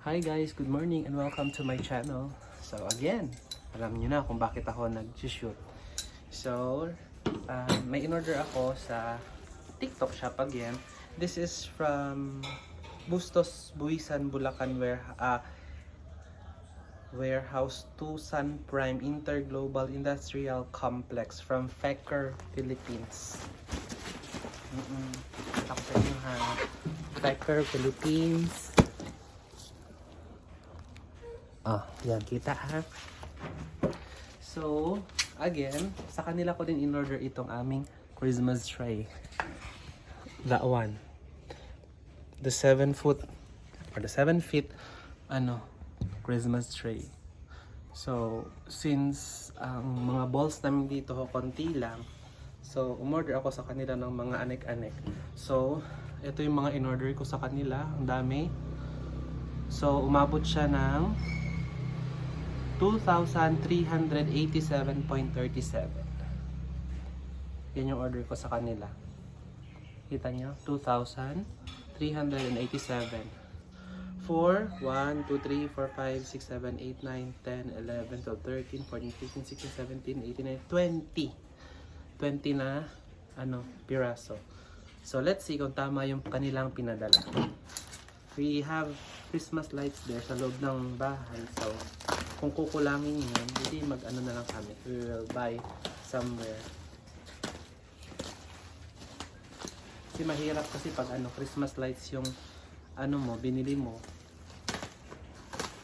Hi guys, good morning and welcome to my channel. So again, alam niyo na kung bakit ako nag-shoot. So, may in-order ako sa TikTok shop again. This is from Bustos Buisan Bulacan Warehouse 2 Sun Prime Interglobal Industrial Complex from Fecker, Philippines. Ako sa inyo ha. Fecker, Philippines. Yan, kita ha. So, again, sa kanila ko din in-order itong aming Christmas tray. That one. The 7 feet Christmas tray. So, since ang mga balls namin dito konti lang, so umorder ako sa kanila ng mga anek-anek. So, ito yung mga in-order ko sa kanila, ang dami. So, umabot siya ng 2,387.37. Yan yung order ko sa kanila. Kita nyo? 2,387. 4, 1, 2, 3, 4, 5, 6, 7, 8, 9, 10, 11, 12, 13, 14, 15, 16, 17, 18, 19, 20. 20 na piraso. So let's see kung tama yung kanilang pinadala. We have Christmas lights there sa loob ng bahay. So kung kukulangin yun, hindi mag-ano na lang kami. We will buy somewhere. Kasi mahirap kasi pag Christmas lights yung binili mo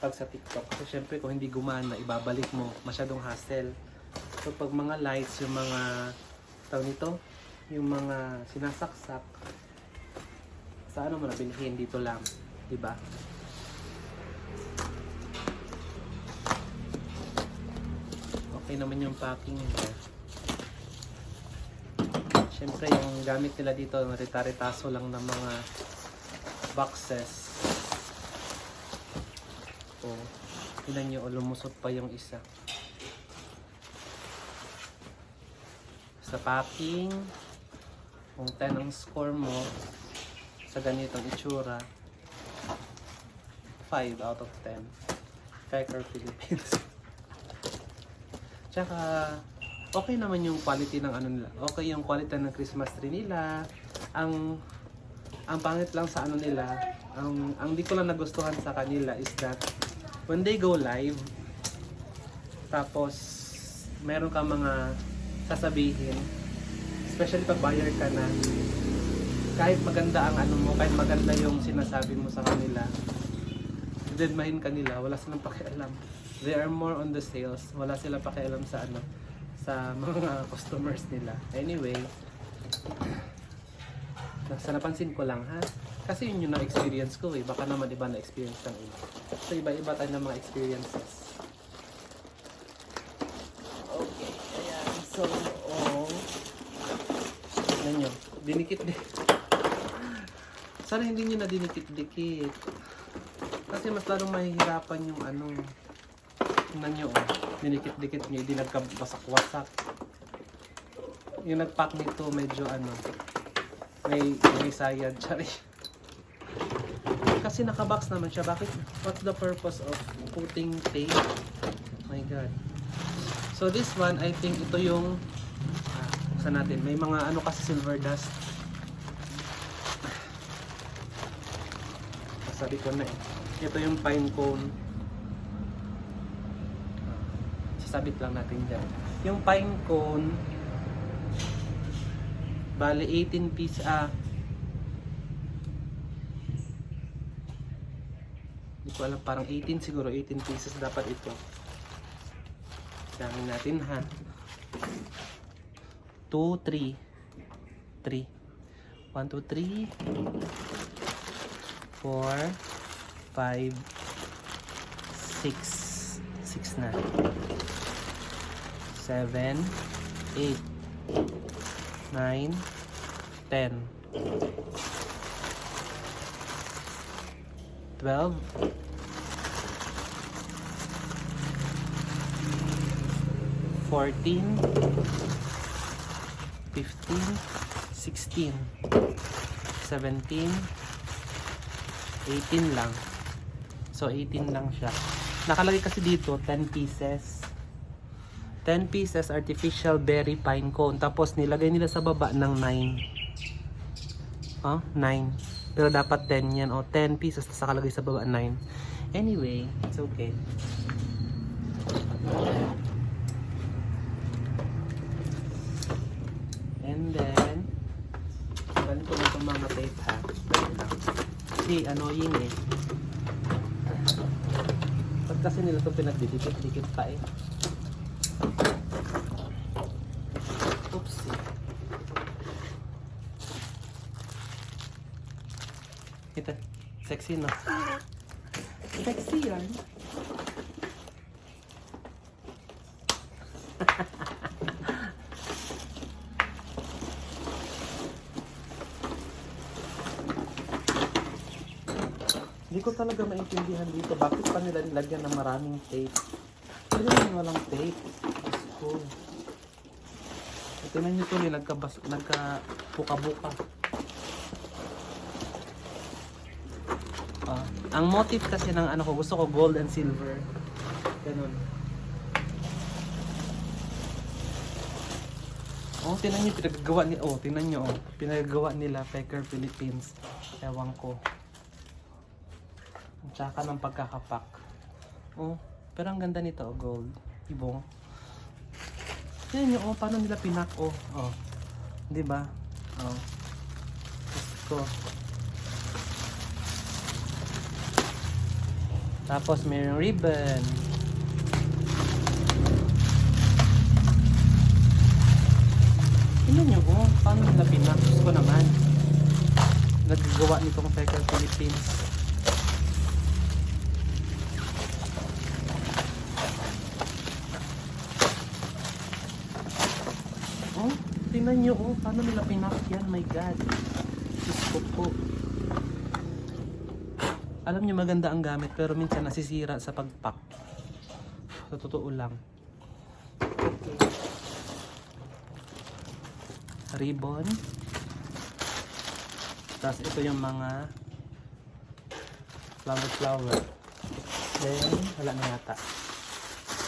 pag sa TikTok. Kasi syempre kung hindi gumana, ibabalik mo. Masyadong hassle. So pag mga lights, yung mga yung mga sinasaksak, sa mo na bilhin dito lang. Diba? Okay naman yung packing nila. Siyempre yung gamit nila dito, rita-ritaso lang ng mga boxes. Tignan nyo, lumusot pa yung isa. Sa packing, kung 10 ang score mo sa ganitong itsura, 5 out of 10. Fecker, Philippines. Tsaka, okay naman yung quality ng nila. Okay yung quality ng Christmas tree nila. Ang pangit lang sa nila, ang di ko lang nagustuhan sa kanila is that when they go live, tapos meron ka mga sasabihin, especially pag buyer ka na, kahit maganda ang kahit maganda yung sinasabi mo sa kanila, deadmahin kanila, wala silang pakialam. They are more on the sales. Wala sila pakialam sa sa mga customers nila. Anyway, sa napansin ko lang ha. Kasi yun yung na-experience ko eh. Baka naman iba na-experience ng iba. So iba-iba tayo ng mga experiences. Okay, ayan. So, tignan nyo. Dinikit-dikit. Sana hindi nyo na dinikit-dikit. Kasi mas lalong mahihirapan yung tingnan nyo, dinikit-dikit nyo, hindi nagkabasak-wasak. Yung nag-pack nito medyo may sayad, sorry. Kasi nakabox naman siya. Bakit? What's the purpose of putting tape? My God. So this one, I think ito yung buksan natin. May mga kasi silver dust. Sabi ko na eh. Ito yung pine cone. Sasabit lang natin dyan. Yung pine cone, bali 18 pieces. Hindi ko alam, parang 18 siguro. 18 pieces dapat ito. Dami natin ha. 2, 3. 3. 1, 2, 3. 4. 5, 6 na 7, 8, 9, 10, 12, 14, 15, 16, 17, 18 lang. So 18 lang siya. Nakalagay kasi dito 10 pieces. 10 pieces artificial berry pine cone. Tapos nilagay nila sa baba ng 9. 9. Pero dapat 10 yan. 10 pieces tapos nakalagay sa baba 9. Anyway, it's okay. And then, ganito na itong mga tape ha. Kasi annoying eh. Ba't kasi nila itong pinagdidikit-dikit pa eh. Oopsie. Kita, sexy no? Sexy yan. Hindi ko talaga maintindihan dito. Bakit pa nila nilagyan ng maraming tape? Pwede naman walang tape. Diyos ko. Tingnan nyo ito, nagka-buka-buka. Ang motif kasi ng ano ko, gusto ko gold and silver. Ganun. Tingnan nyo, pinagagawa ni tingnan nyo, pinagagawa nila Pecker Philippines. Ewan ko. Tsaka ng pagkakapak. Pero ang ganda nito, gold. Ibong. Tingnan nyo, paano nila pinak, di ba? Gusto. Tapos mayroong ribbon. Tingnan nyo, paano nila pinak. Gusto ko naman. Nagagawa nitong Pecker Philippines. Tingnan nyo, paano nila pinak yan? My God. Diyos ko po. Alam nyo, maganda ang gamit, pero minsan nasisira sa pagpak. Sa totoo lang. Okay. Ribbon. Tapos ito yung mga flower. Then, wala na yata.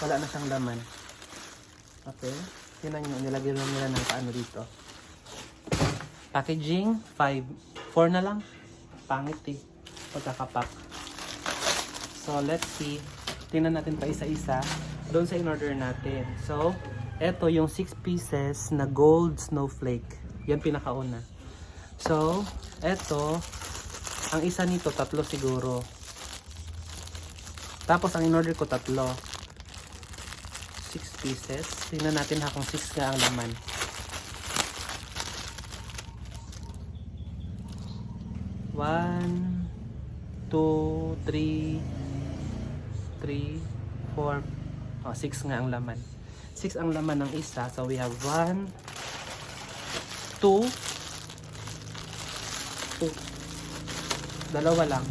Wala na siyang laman. Okay. Tingnan nyo, nilagay lang nila ng paano dito. Packaging, 5. 4 na lang. Pangit eh. Pagkakapak. So, let's see. Tingnan natin pa isa-isa. Doon sa in-order natin. So, eto yung 6 pieces na gold snowflake. Yan pinakauna. So, eto. Ang isa nito, 3 siguro. Tapos, ang in-order ko 3. 6 pieces. Tingnan natin kung 6 nga ang laman. 1, 2, 3, 4. 6 nga ang laman. 6 ang laman ng isa. So we have 1, 2, 2. Dalawa lang.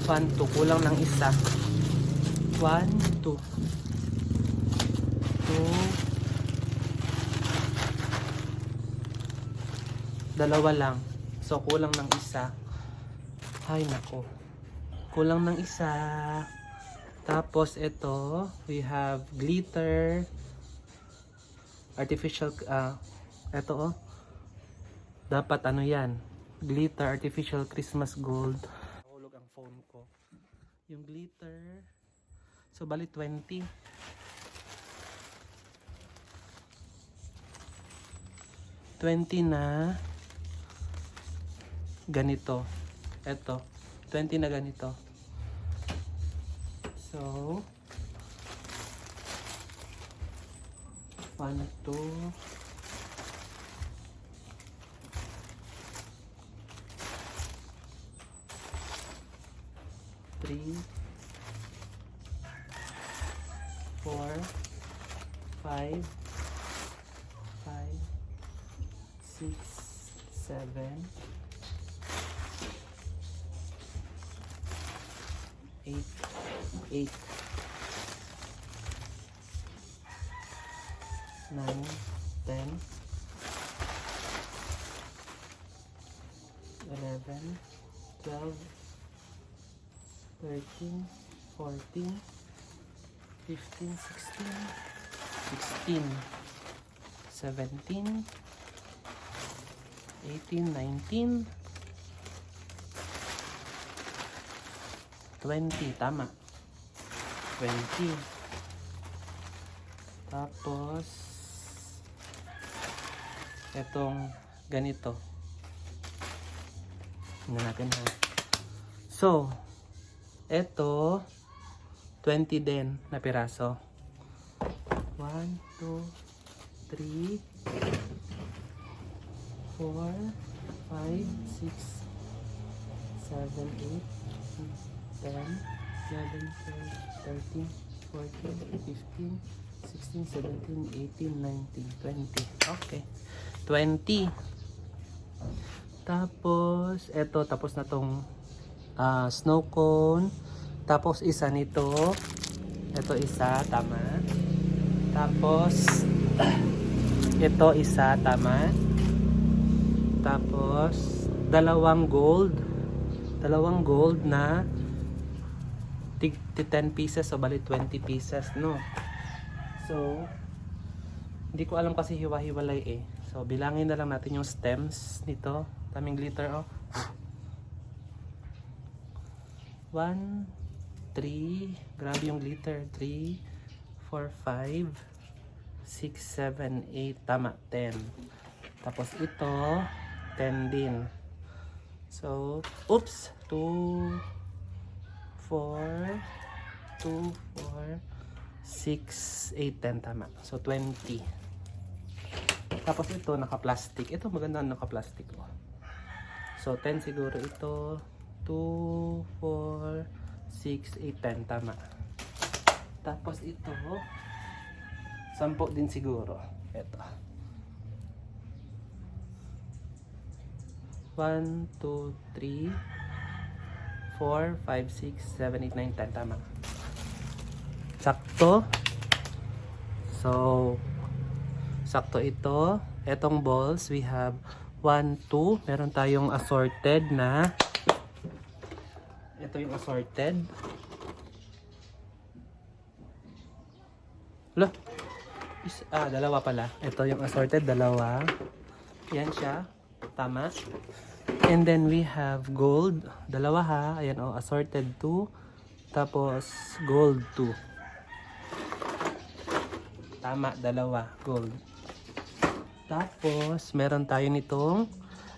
1, 2. Kulang ng isa. 1, 2. 2. Dalawa lang. So, kulang ng isa. Ay, nako. Kulang ng isa. Tapos, ito. We have glitter. Artificial. Ito, dapat ano yan. Glitter, artificial Christmas gold. Nahulog ang phone ko. Yung glitter. So, bali 20. 20 na ganito. Ito. 20 na ganito. So, 1, 2, 3, 4, 5, 6, 7, 8, 9, 10, 11, 12, 13, 14, 15, 16, 16, 17, 18, 19, 20, tama. 20. Tapos, etong ganito. Tingnan natin ha. So, eto, 20 din na piraso. 1, 2, 3, 4, 5, 6, 7, 8, 10, 11, 12, 13, 14, 15, 16, 17, 18, 19, 20. Okay. 20. Tapos, eto, tapos na tong snow cone. Tapos, isa nito. Ito isa, tama. Tapos, ito isa, tama. Tapos, dalawang gold. Dalawang gold na 10 pieces o bali 20 pieces, no? So, hindi ko alam kasi hiwa-hiwalay eh. So, bilangin na lang natin yung stems nito. Daming glitter, oh. 1, 3, grabe yung glitter. 3, 4, 5, 6, 7, 8, tama, 10. Tapos ito, 10 din. So, oops, 2, 4, 2, 4, 6, 8, 10, tama. So, 20. Tapos ito, naka-plastic. Ito, maganda ang naka-plastic. Oh. So, 10 siguro ito. 2, 4, 6, 8, 10. Tama. Tapos ito, 10 din siguro. Ito. 1, 2, 3, 4, 5, 6, 7, 8, 9, 10. Tama. Sakto. So, sakto ito. Etong balls, we have 1, 2. Meron tayong assorted na. Ito yung assorted. Lo. Dalawa pala. Ito yung assorted, dalawa. Yan siya. Tama. And then we have gold. Dalawa ha. Ayan o, assorted 2. Tapos gold 2. Tama, dalawa. Gold. Tapos, meron tayo nitong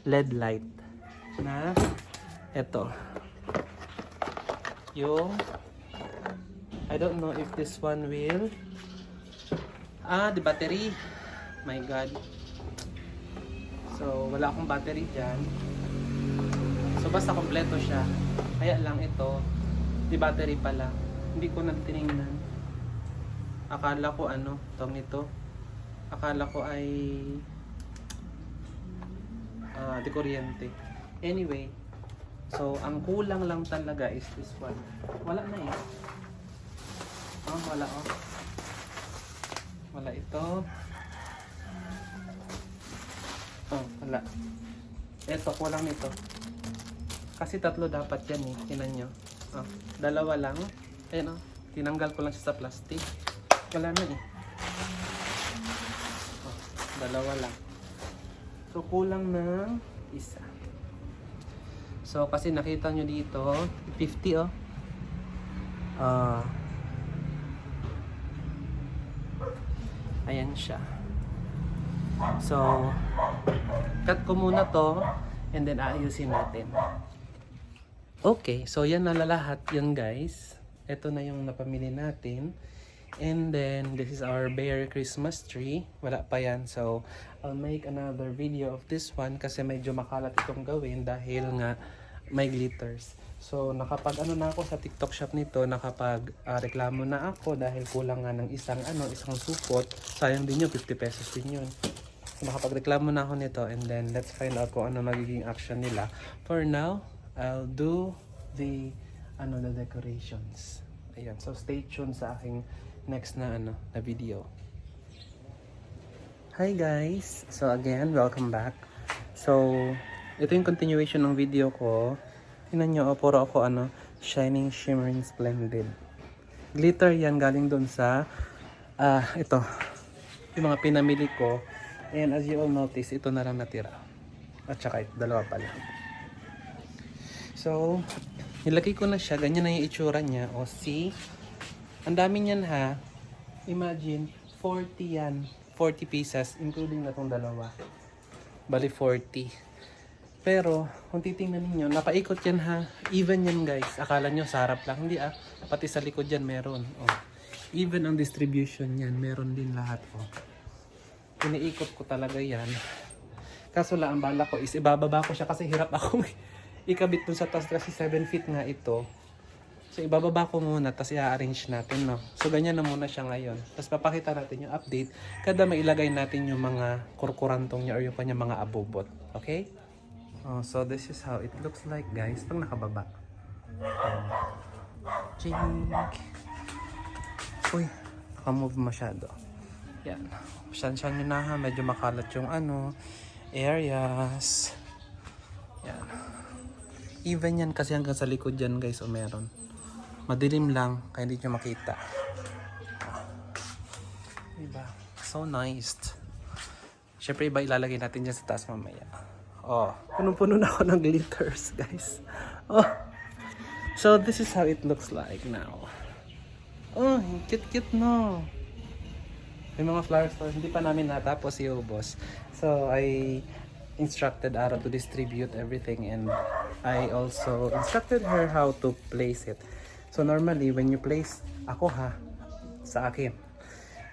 LED light na ito. Yung I don't know if this one will the battery. My God. So, wala akong battery dyan. So, basta kompleto siya. Kaya lang ito, di battery pala. Hindi ko na tinignan. Akala ko tawag nito. Akala ko ay di kuryente. Anyway, so ang kulang lang talaga is this one. Wala na eh. Wala oh. Wala ito. Wala. Ito, kulang nito. Kasi tatlo dapat yan eh. Tinan nyo. Dalawa lang. Ayan oh. Tinanggal ko lang siya sa plastic. Wala na eh. Dalawa lang. So, kulang ng isa. So, kasi nakita nyo dito, 50 oh. Ayan siya. So, cut ko muna to and then aayusin natin. Okay, so yan na lahat yun guys. Ito na yung napamili natin. And then, this is our Merry Christmas tree. Wala pa yan. So, I'll make another video of this one kasi medyo makalat itong gawin dahil nga may glitters. So, nakapag na ako sa TikTok shop nito, nakapag reklamo na ako dahil kulang nga ng isang supot. Sayang din yun, 50 pesos din yun. So, nakapag-reklamo na ako nito and then let's find out kung ano magiging action nila. For now, I'll do the decorations. Ayan, so stay tuned sa aking next na video. Hi guys! So again, welcome back. So, ito yung continuation ng video ko. Tingnan nyo, puro ako Shining, shimmering, splendid. Glitter yan galing dun sa ito. Yung mga pinamili ko. And as you all notice, ito na lang natira. At saka ito, dalawa pala. So, nilagay ko na siya. Ganyan na yung itsura niya. O, see? Ang dami niyan ha. Imagine, 40 yan. 40 pieces, including na itong dalawa. Bali 40. Pero, kung titingnan ninyo, napaikot yan ha. Even yan guys. Akala nyo sa harap lang. Hindi pati sa likod yan meron. Oh. Even ang distribution yan, meron din lahat. Oh. Iniikot ko talaga yan. Kaso lang, ang bala ko is ibababa ko siya kasi hirap akong ikabit dun sa taas kasi 7 feet nga ito. So, ibababa ko muna, tapos i-arrange natin, no? So, ganyan na muna siya ngayon. Tapos, papakita natin yung update kada mailagay natin yung mga kurkurantong niya or yung kanya mga abubot. Okay? Oh, so, this is how it looks like, guys, pag nakababa. Chink! Uy, nakamove masyado. Yan. Pasensya nyo na ha, medyo makalat yung areas. Yan. Even yan kasi hanggang sa likod yan guys o meron. Madilim lang kaya hindi nyo makita. Diba? So nice. Syempre iba ilalagay natin dyan sa taas mamaya. Oh, punong-puno na ako ng glitters guys. Oh. So this is how it looks like now. Oh, cute-cute no. May mga flower stores, hindi pa namin natapos iubos. So, I instructed Ara to distribute everything and I also instructed her how to place it. So, normally, when you place, ako sa akin.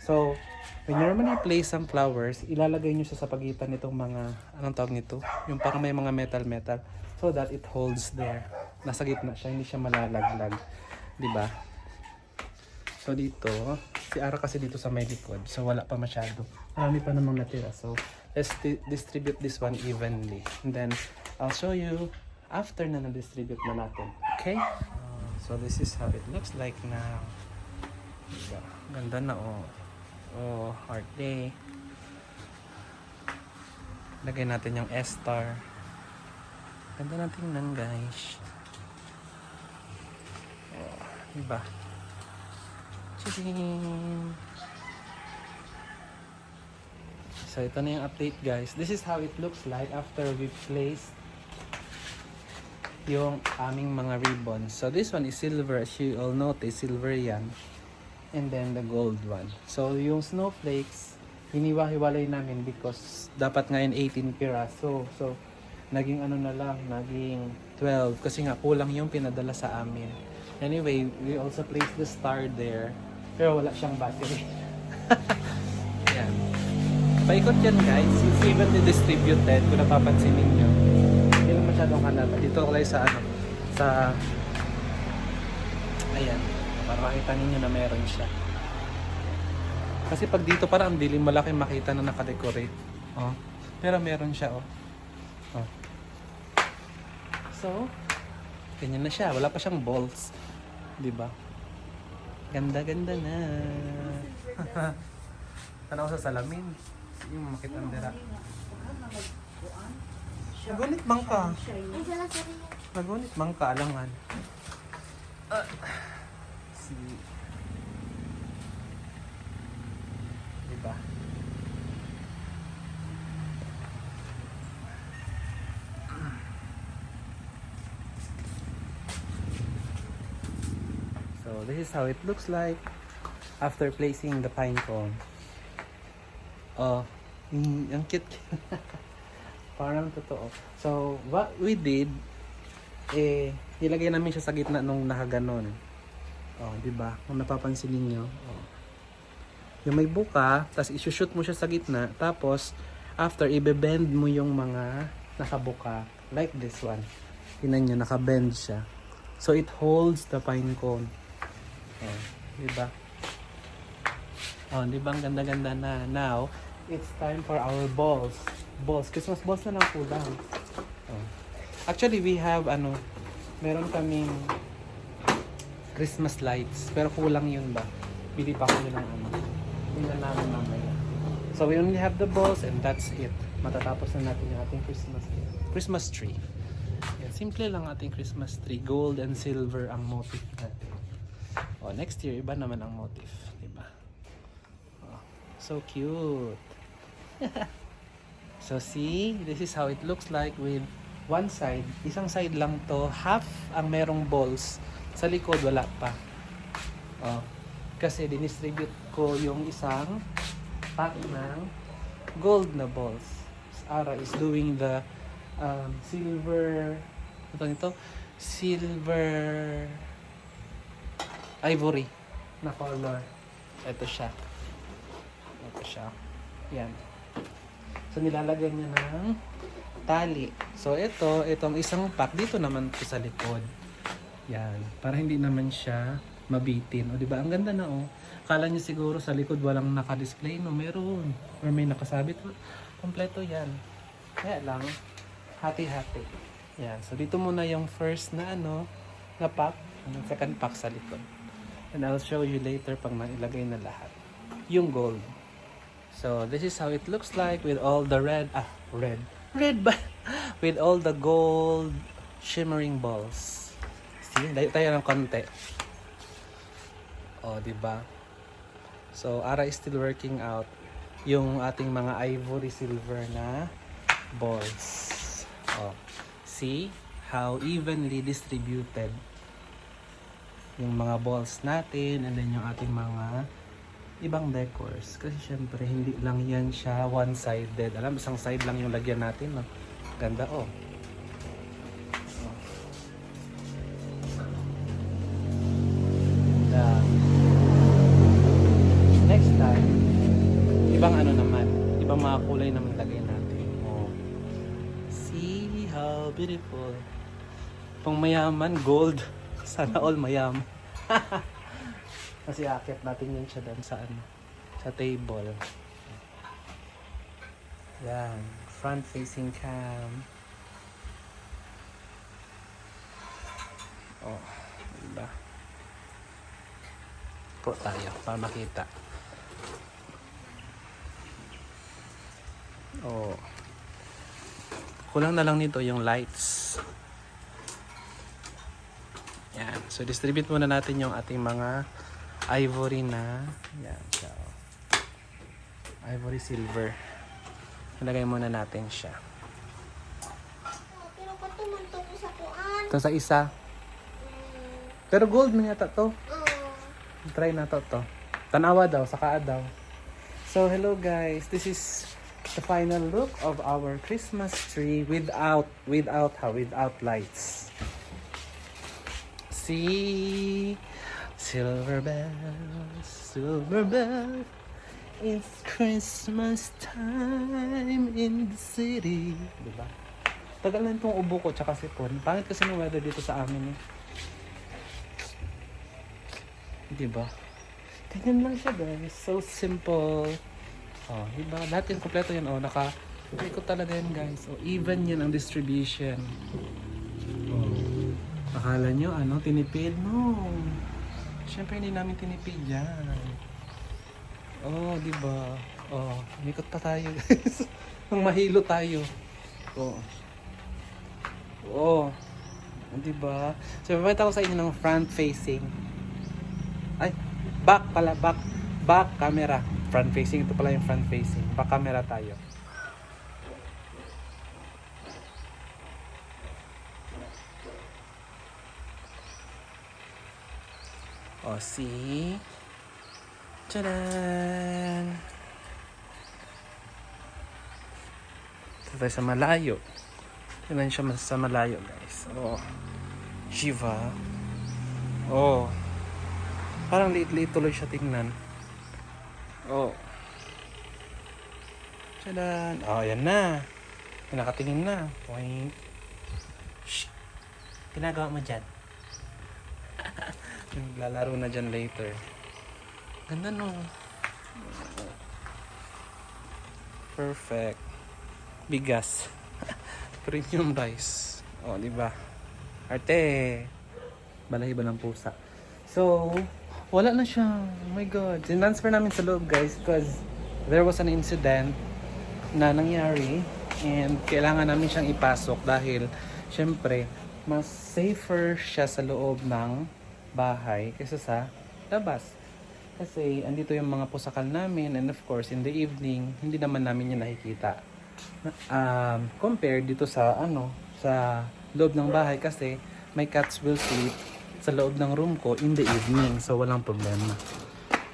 So, when you normally place some flowers, ilalagay nyo siya sa pagitan nitong mga, anong tawag nito? Yung parang may mga metal so that it holds there. Nasa gitna siya, hindi siya malalaglag. Diba? So dito, si Ara kasi dito sa may likod. So wala pa masyado. Marami pa namang natira. So let's distribute this one evenly. And then I'll show you after na na-distribute na natin. Okay? So this is how it looks like now. Diba? Ganda na oh. Oh, heart day. Lagay natin yung S-star. Ganda na tingnan guys. Oh, diba? So ito na yung update guys. This is how it looks like after we placed yung aming mga ribbons. So this one is silver, as you all notice, silver yan. And then the gold one. So yung snowflakes, hiniwa-hiwalay namin because dapat ngayon 18 piraso. So naging ano na lang, naging 12 kasi nga kulang yung pinadala sa amin. Anyway, we also placed the star there. Pero wala siyang battery. Yan. Paikot yan guys. It's evenly distributed. Kung napapansin ninyo. Hindi lang masyadong halata. Dito ko lang sa ayan. Para makita ninyo na meron siya. Kasi pag dito parang ang dilim, malaki makita na nakadecorate. Oh. Pero meron siya oh. Oh. So, ganyan na siya. Wala pa siyang balls. Diba? Ganda-ganda na. Tanaw sa salamin. Yung makita ang dira. Nagunit bang ka? Nagunit bang ka, alangan. Diba? So this is how it looks like after placing the pine cone. Oh, ang cute. Parang totoo. So what we did, nilagay namin siya sa gitna nung nakaganon. Oh, di ba? Kung napapansin niyo, oh. Yung may buka, tapos i-shoot mo siya sa gitna, tapos after i-bend mo yung mga nakabuka like this one. Tingnan niyo, naka-bend siya. So it holds the pine cone. Oh, diba? Oh, diba ang ganda-ganda na. Now, it's time for our balls. Balls. Christmas balls na lang kulang. Oh. Actually, we have, meron kaming Christmas lights. Pero kulang yun ba? Bili pa ko yun ng Bili na namin mamaya. So, we only have the balls and that's it. Matatapos na natin yung ating Christmas tree. Yes. Simple lang ating Christmas tree. Gold and silver ang motif natin. Next year, iba naman ang motif. Diba? So cute. So see, this is how it looks like with one side. Isang side lang to. Half ang merong balls. Sa likod, wala pa. Kasi dinistribute ko yung isang pack ng gold na balls. Ara is doing the silver, silver ivory na color. Ito siya. Yan. So nilalagyan niya ng tali. So itong isang pack dito naman po sa likod. Yan, para hindi naman siya mabitin. O di ba? Ang ganda na Akala niyo siguro sa likod walang naka-display, no? Meron. Or may nakasabit. Kompleto yan. Kaya lang, hati-hati. Yan. So dito muna yung first na na pack. And second pack sa likod. And I'll show you later pag nailagay na lahat. Yung gold. So this is how it looks like with all the red ba? With all the gold shimmering balls. See, layo tayo ng konti. Diba? So, Ara is still working out yung ating mga ivory silver na balls. See how evenly distributed yung mga balls natin and then yung ating mga ibang decors. Kasi syempre, hindi lang yan siya one-sided. Alam, isang side lang yung lagyan natin. No? Ganda next time, ibang naman, ibang mga kulay naman lagay natin. See how beautiful. Pang mayaman, gold. Sana all mayaman. Kasi akit natin yun siya doon sa sa table. Yan, front facing cam. Diba? Po tayo para makita. Kulang na lang nito yung lights. Yan. So distribute muna natin yung ating mga ivory na. Yan. So, ivory silver. Nalagay muna natin siya. Pero patumanto ko sa kuan. Ito sa isa. Pero gold man yata to. Try na to. Tanawa daw, saka daw. So hello guys, this is the final look of our Christmas tree without lights. See, silver bells, it's Christmas time in the city. Diba? Tagal na itong ubo ko tsaka sipon. Pangit kasi ng weather dito sa amin Diba? Ganyan lang siya guys. So simple. Diba? Lahat yung kompleto yan. Naka-ikot talaga yan guys. Even yan ang distribution. Akala nyo, tinipid? No. Siyempre hindi namin tinipid yan. Diba? Umikot pa tayo guys. Nang mahilo tayo. Diba? So, mapapita ko sa inyo ng front facing. Back pala. Back camera. Front facing. Ito pala yung front facing. Back camera tayo. See? Tadaan! Ito tayo sa malayo. Tignan siya sa malayo, guys. Shiva. Parang liit-liit tuloy siya tingnan. Tadaan! Yan na. Nakatingin na. Point. Shh! Ginagawa mo dyan. Lalaro na dyan later. Ganda no. Perfect. Bigas. Premium rice. Diba? Arte. Balahiba ng pusa. So, wala na siya. Oh my God. Sintransfer namin sa loob guys because there was an incident na nangyari and kailangan namin siyang ipasok dahil syempre mas safer siya sa loob ng bahay kaysa sa labas. Kasi andito yung mga pusakal namin and of course in the evening, hindi naman namin yun nakikita. Compared dito sa sa loob ng bahay kasi my cats will sleep sa loob ng room ko in the evening. So walang problema.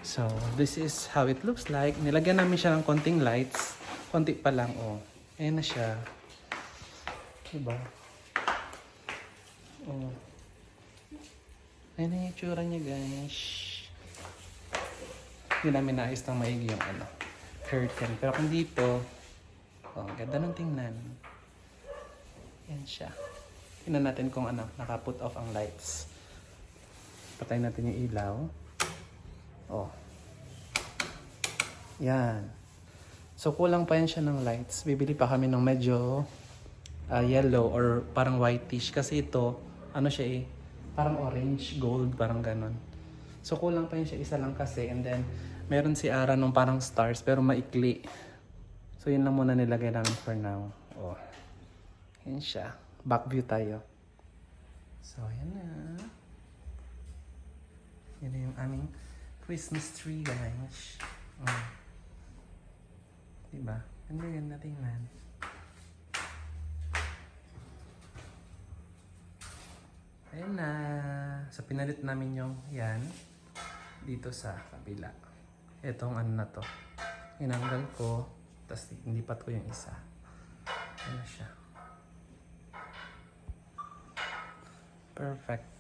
So this is how it looks like. Nilagyan namin siya ng konting lights. Konti pa lang Ayan na siya. Diba? Ayan na yung itsura niya, guys. Hindi namin naayos ng maigi yung curtain. Pero kung dito, ganda ng tingnan. Yan siya. Tingnan natin kung naka-put off ang lights. Patayin natin yung ilaw. Yan. So kulang pa yan siya ng lights. Bibili pa kami ng medyo yellow or parang whitish. Kasi ito, siya parang orange, gold, parang ganon. So kulang pa yun siya, isa lang kasi. And then, meron si Ara nung parang stars pero maikli. So yun lang muna nilagay namin for now. Yan siya. Back view tayo. So yan na. Yan na yung aming Christmas tree, guys. Diba? Ganda tingnan. Ayan na. So pinalit namin yung yan dito sa kabila. Itong na to. Inanggal ko. Tapos inipat ko yung isa. Ayan na siya. Perfect.